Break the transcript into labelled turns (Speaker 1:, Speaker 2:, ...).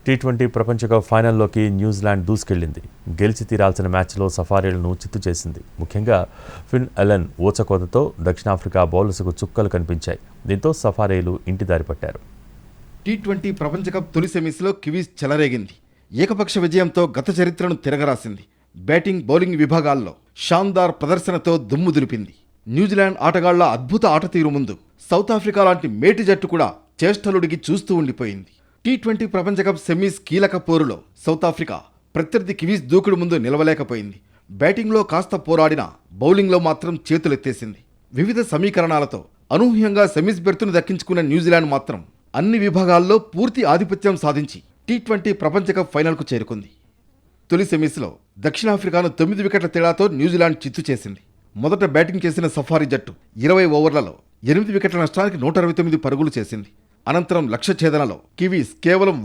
Speaker 1: T20 ప్రపంచ cup ఫైనల్లోకి New Zealand దూసుకెళ్లింది. గెలిచి తీరాల్సిన మ్యాచ్లో సఫారీలను చిత్తు చేసింది. ముఖ్యంగా ఫిన్ ఎలన్ ఊచకోతతో దక్షిణాఫ్రికా బౌలర్స్కు చుక్కలు కనిపించాయి. దీంతో సఫారీలు ఇంటిదారి పట్టారు.
Speaker 2: టీ20 ప్రపంచ కప్ తొలి సెమీస్లో కివీస్ చెలరేగింది. ఏకపక్ష విజయంతో గత చరిత్రను తిరగరాసింది. బ్యాటింగ్, బౌలింగ్ విభాగాల్లో షాన్దార్ ప్రదర్శనతో దుమ్ము దులిపింది. న్యూజిలాండ్ ఆటగాళ్ల అద్భుత ఆటతీరు ముందు సౌత్ ఆఫ్రికా లాంటి మేటి జట్టు కూడా చేష్టలుడిగి చూస్తూ ఉండిపోయింది. టీ20 ప్రపంచ కప్ సెమీస్ కీలక పోరులో సౌత్ ఆఫ్రికా ప్రత్యర్థి కివీస్ దూకుడు ముందు నిలవలేకపోయింది. బ్యాటింగ్లో కాస్త పోరాడినా బౌలింగ్లో మాత్రం చేతులెత్తేసింది. వివిధ సమీకరణాలతో అనూహ్యంగా సెమీస్ బెర్తును దక్కించుకున్న న్యూజిలాండ్ మాత్రం అన్ని విభాగాల్లో పూర్తి ఆధిపత్యం సాధించి టీ20 ప్రపంచ కప్ ఫైనల్కు చేరుకుంది. తొలి సెమీస్లో దక్షిణాఫ్రికాను 9 వికెట్ల తేడాతో న్యూజిలాండ్ చిత్తు చేసింది. మొదట బ్యాటింగ్ చేసిన సఫారీ జట్టు 20 ఓవర్లలో 8 వికెట్ల నష్టానికి 169 పరుగులు చేసింది. అనంతరం లక్ష్య ఛేదనలో కివీస్ కేవలం